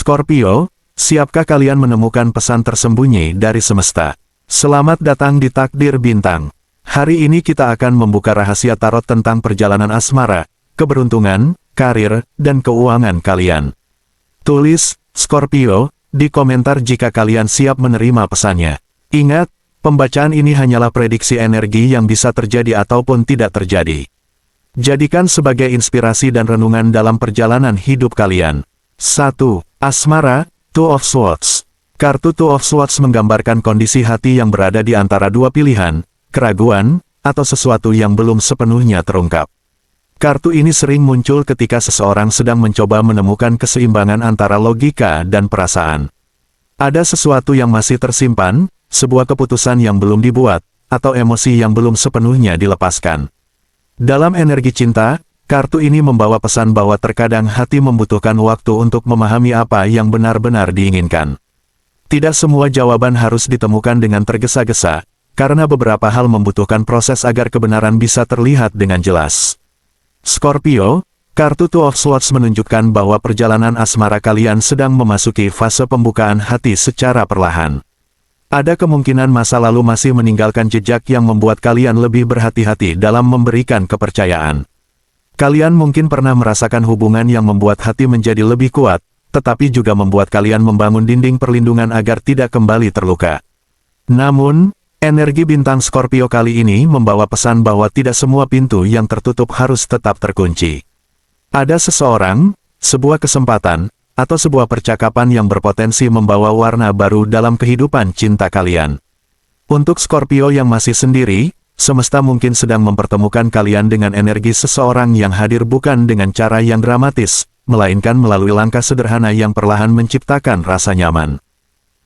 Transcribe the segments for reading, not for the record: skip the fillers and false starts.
Scorpio, siapkah kalian menemukan pesan tersembunyi dari semesta? Selamat datang di Takdir Bintang. Hari ini kita akan membuka rahasia tarot tentang perjalanan asmara, keberuntungan, karir, dan keuangan kalian. Tulis, Scorpio, di komentar jika kalian siap menerima pesannya. Ingat, pembacaan ini hanyalah prediksi energi yang bisa terjadi ataupun tidak terjadi. Jadikan sebagai inspirasi dan renungan dalam perjalanan hidup kalian. 1. Asmara, Two of Swords. Kartu Two of Swords menggambarkan kondisi hati yang berada di antara dua pilihan, keraguan, atau sesuatu yang belum sepenuhnya terungkap. Kartu ini sering muncul ketika seseorang sedang mencoba menemukan keseimbangan antara logika dan perasaan. Ada sesuatu yang masih tersimpan, sebuah keputusan yang belum dibuat, atau emosi yang belum sepenuhnya dilepaskan. Dalam energi cinta, kartu ini membawa pesan bahwa terkadang hati membutuhkan waktu untuk memahami apa yang benar-benar diinginkan. Tidak semua jawaban harus ditemukan dengan tergesa-gesa, karena beberapa hal membutuhkan proses agar kebenaran bisa terlihat dengan jelas. Scorpio, kartu Two of Swords menunjukkan bahwa perjalanan asmara kalian sedang memasuki fase pembukaan hati secara perlahan. Ada kemungkinan masa lalu masih meninggalkan jejak yang membuat kalian lebih berhati-hati dalam memberikan kepercayaan. Kalian mungkin pernah merasakan hubungan yang membuat hati menjadi lebih kuat, tetapi juga membuat kalian membangun dinding perlindungan agar tidak kembali terluka. Namun, energi bintang Scorpio kali ini membawa pesan bahwa tidak semua pintu yang tertutup harus tetap terkunci. Ada seseorang, sebuah kesempatan, atau sebuah percakapan yang berpotensi membawa warna baru dalam kehidupan cinta kalian. Untuk Scorpio yang masih sendiri, semesta mungkin sedang mempertemukan kalian dengan energi seseorang yang hadir bukan dengan cara yang dramatis, melainkan melalui langkah sederhana yang perlahan menciptakan rasa nyaman.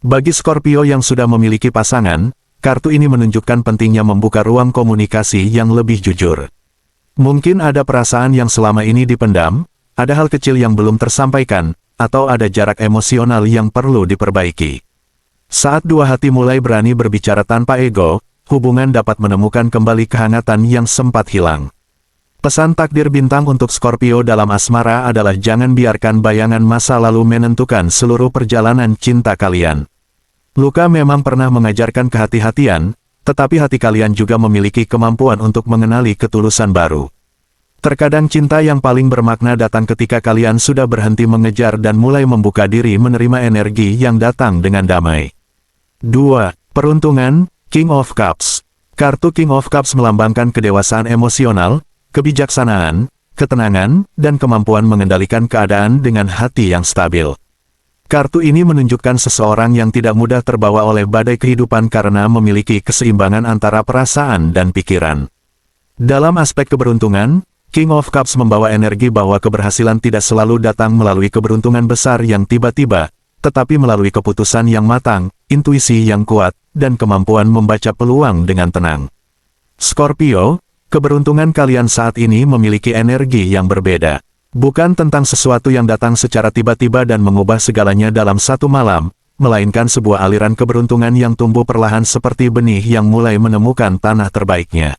Bagi Scorpio yang sudah memiliki pasangan, kartu ini menunjukkan pentingnya membuka ruang komunikasi yang lebih jujur. Mungkin ada perasaan yang selama ini dipendam, ada hal kecil yang belum tersampaikan, atau ada jarak emosional yang perlu diperbaiki. Saat dua hati mulai berani berbicara tanpa ego, hubungan dapat menemukan kembali kehangatan yang sempat hilang. Pesan takdir bintang untuk Scorpio dalam asmara adalah jangan biarkan bayangan masa lalu menentukan seluruh perjalanan cinta kalian. Luka memang pernah mengajarkan kehati-hatian, tetapi hati kalian juga memiliki kemampuan untuk mengenali ketulusan baru. Terkadang cinta yang paling bermakna datang ketika kalian sudah berhenti mengejar dan mulai membuka diri menerima energi yang datang dengan damai. 2. Peruntungan, King of Cups. Kartu King of Cups melambangkan kedewasaan emosional, kebijaksanaan, ketenangan, dan kemampuan mengendalikan keadaan dengan hati yang stabil. Kartu ini menunjukkan seseorang yang tidak mudah terbawa oleh badai kehidupan karena memiliki keseimbangan antara perasaan dan pikiran. Dalam aspek keberuntungan, King of Cups membawa energi bahwa keberhasilan tidak selalu datang melalui keberuntungan besar yang tiba-tiba, tetapi melalui keputusan yang matang, intuisi yang kuat, dan kemampuan membaca peluang dengan tenang. Scorpio, keberuntungan kalian saat ini memiliki energi yang berbeda. Bukan tentang sesuatu yang datang secara tiba-tiba dan mengubah segalanya dalam satu malam, melainkan sebuah aliran keberuntungan yang tumbuh perlahan seperti benih yang mulai menemukan tanah terbaiknya.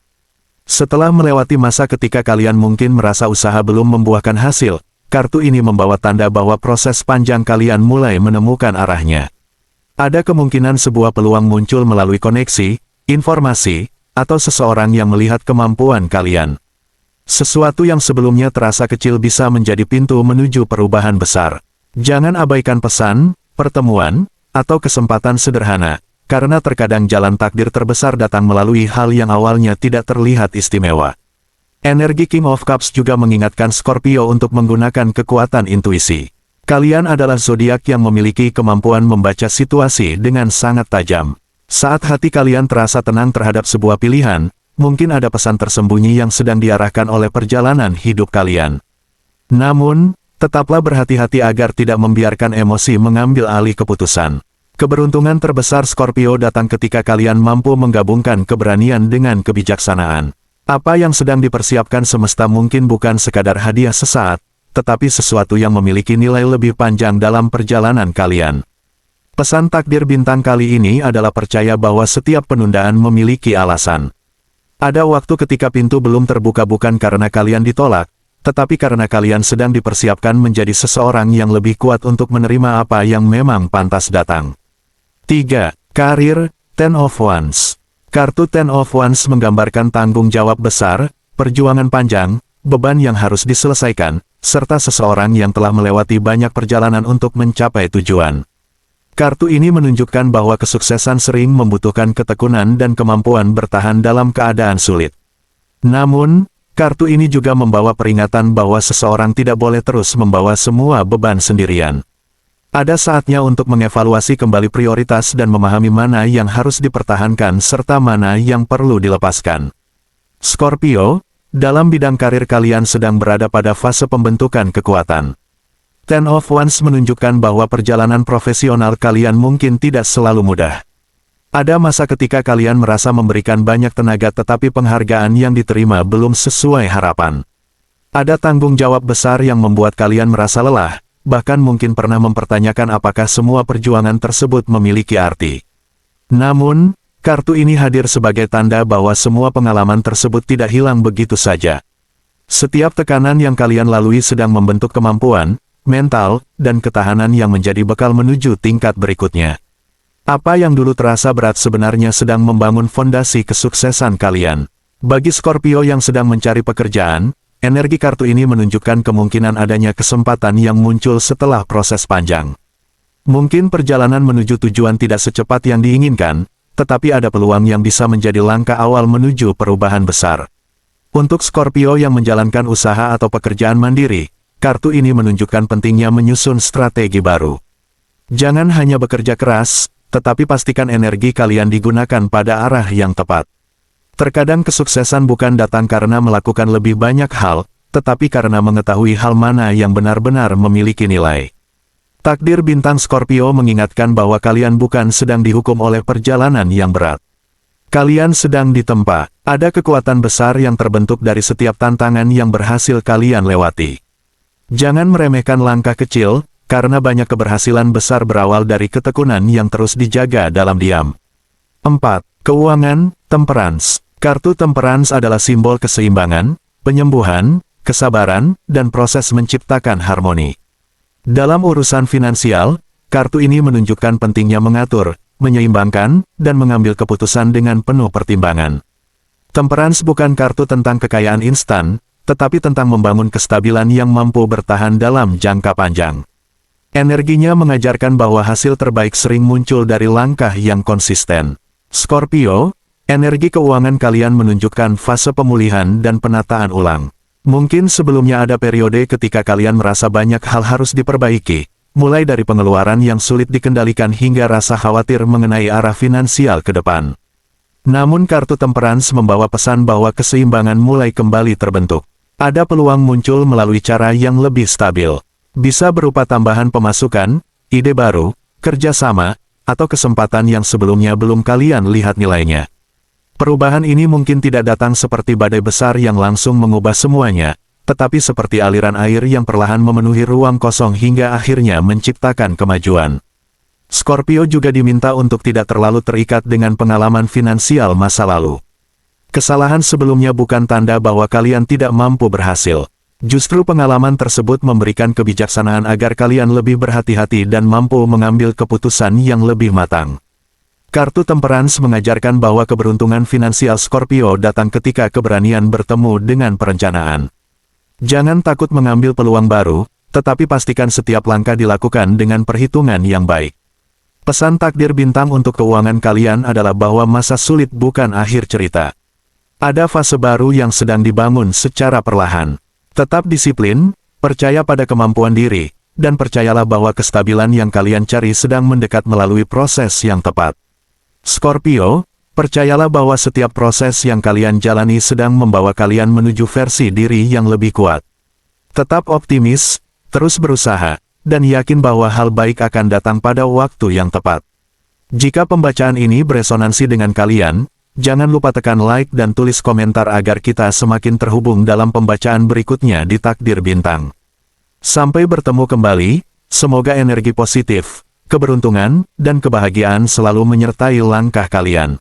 Setelah melewati masa ketika kalian mungkin merasa usaha belum membuahkan hasil, kartu ini membawa tanda bahwa proses panjang kalian mulai menemukan arahnya. Ada kemungkinan sebuah peluang muncul melalui koneksi, informasi, atau seseorang yang melihat kemampuan kalian. Sesuatu yang sebelumnya terasa kecil bisa menjadi pintu menuju perubahan besar. Jangan abaikan pesan, pertemuan, atau kesempatan sederhana, karena terkadang jalan takdir terbesar datang melalui hal yang awalnya tidak terlihat istimewa. Energi King of Cups juga mengingatkan Scorpio untuk menggunakan kekuatan intuisi. Kalian adalah zodiak yang memiliki kemampuan membaca situasi dengan sangat tajam. Saat hati kalian terasa tenang terhadap sebuah pilihan, mungkin ada pesan tersembunyi yang sedang diarahkan oleh perjalanan hidup kalian. Namun, tetaplah berhati-hati agar tidak membiarkan emosi mengambil alih keputusan. Keberuntungan terbesar Scorpio datang ketika kalian mampu menggabungkan keberanian dengan kebijaksanaan. Apa yang sedang dipersiapkan semesta mungkin bukan sekadar hadiah sesaat, tetapi sesuatu yang memiliki nilai lebih panjang dalam perjalanan kalian. Pesan takdir bintang kali ini adalah percaya bahwa setiap penundaan memiliki alasan. Ada waktu ketika pintu belum terbuka bukan karena kalian ditolak, tetapi karena kalian sedang dipersiapkan menjadi seseorang yang lebih kuat untuk menerima apa yang memang pantas datang. 3. Karir, Ten of Wands. Kartu Ten of Wands menggambarkan tanggung jawab besar, perjuangan panjang, beban yang harus diselesaikan, serta seseorang yang telah melewati banyak perjalanan untuk mencapai tujuan. Kartu ini menunjukkan bahwa kesuksesan sering membutuhkan ketekunan dan kemampuan bertahan dalam keadaan sulit. Namun, kartu ini juga membawa peringatan bahwa seseorang tidak boleh terus membawa semua beban sendirian. Ada saatnya untuk mengevaluasi kembali prioritas dan memahami mana yang harus dipertahankan serta mana yang perlu dilepaskan. Scorpio, dalam bidang karir kalian sedang berada pada fase pembentukan kekuatan. Ten of Wands menunjukkan bahwa perjalanan profesional kalian mungkin tidak selalu mudah. Ada masa ketika kalian merasa memberikan banyak tenaga tetapi penghargaan yang diterima belum sesuai harapan. Ada tanggung jawab besar yang membuat kalian merasa lelah, bahkan mungkin pernah mempertanyakan apakah semua perjuangan tersebut memiliki arti. Namun, kartu ini hadir sebagai tanda bahwa semua pengalaman tersebut tidak hilang begitu saja. Setiap tekanan yang kalian lalui sedang membentuk kemampuan, mental, dan ketahanan yang menjadi bekal menuju tingkat berikutnya. Apa yang dulu terasa berat sebenarnya sedang membangun fondasi kesuksesan kalian. Bagi Scorpio yang sedang mencari pekerjaan, energi kartu ini menunjukkan kemungkinan adanya kesempatan yang muncul setelah proses panjang. Mungkin perjalanan menuju tujuan tidak secepat yang diinginkan, tetapi ada peluang yang bisa menjadi langkah awal menuju perubahan besar. Untuk Scorpio yang menjalankan usaha atau pekerjaan mandiri, kartu ini menunjukkan pentingnya menyusun strategi baru. Jangan hanya bekerja keras, tetapi pastikan energi kalian digunakan pada arah yang tepat. Terkadang kesuksesan bukan datang karena melakukan lebih banyak hal, tetapi karena mengetahui hal mana yang benar-benar memiliki nilai. Takdir bintang Scorpio mengingatkan bahwa kalian bukan sedang dihukum oleh perjalanan yang berat. Kalian sedang ditempa, ada kekuatan besar yang terbentuk dari setiap tantangan yang berhasil kalian lewati. Jangan meremehkan langkah kecil, karena banyak keberhasilan besar berawal dari ketekunan yang terus dijaga dalam diam. 4. Keuangan, Temperance. Kartu Temperance adalah simbol keseimbangan, penyembuhan, kesabaran, dan proses menciptakan harmoni. Dalam urusan finansial, kartu ini menunjukkan pentingnya mengatur, menyeimbangkan, dan mengambil keputusan dengan penuh pertimbangan. Temperance bukan kartu tentang kekayaan instan, tetapi tentang membangun kestabilan yang mampu bertahan dalam jangka panjang. Energinya mengajarkan bahwa hasil terbaik sering muncul dari langkah yang konsisten. Scorpio, energi keuangan kalian menunjukkan fase pemulihan dan penataan ulang. Mungkin sebelumnya ada periode ketika kalian merasa banyak hal harus diperbaiki, mulai dari pengeluaran yang sulit dikendalikan hingga rasa khawatir mengenai arah finansial ke depan. Namun kartu Temperance membawa pesan bahwa keseimbangan mulai kembali terbentuk. Ada peluang muncul melalui cara yang lebih stabil. Bisa berupa tambahan pemasukan, ide baru, kerjasama, atau kesempatan yang sebelumnya belum kalian lihat nilainya. Perubahan ini mungkin tidak datang seperti badai besar yang langsung mengubah semuanya, tetapi seperti aliran air yang perlahan memenuhi ruang kosong hingga akhirnya menciptakan kemajuan. Scorpio juga diminta untuk tidak terlalu terikat dengan pengalaman finansial masa lalu. Kesalahan sebelumnya bukan tanda bahwa kalian tidak mampu berhasil. Justru pengalaman tersebut memberikan kebijaksanaan agar kalian lebih berhati-hati dan mampu mengambil keputusan yang lebih matang. Kartu Temperance mengajarkan bahwa keberuntungan finansial Scorpio datang ketika keberanian bertemu dengan perencanaan. Jangan takut mengambil peluang baru, tetapi pastikan setiap langkah dilakukan dengan perhitungan yang baik. Pesan takdir bintang untuk keuangan kalian adalah bahwa masa sulit bukan akhir cerita. Ada fase baru yang sedang dibangun secara perlahan. Tetap disiplin, percaya pada kemampuan diri, dan percayalah bahwa kestabilan yang kalian cari sedang mendekat melalui proses yang tepat. Scorpio, percayalah bahwa setiap proses yang kalian jalani sedang membawa kalian menuju versi diri yang lebih kuat. Tetap optimis, terus berusaha, dan yakin bahwa hal baik akan datang pada waktu yang tepat. Jika pembacaan ini beresonansi dengan kalian, jangan lupa tekan like dan tulis komentar agar kita semakin terhubung dalam pembacaan berikutnya di Takdir Bintang. Sampai bertemu kembali, semoga energi positif, keberuntungan, dan kebahagiaan selalu menyertai langkah kalian.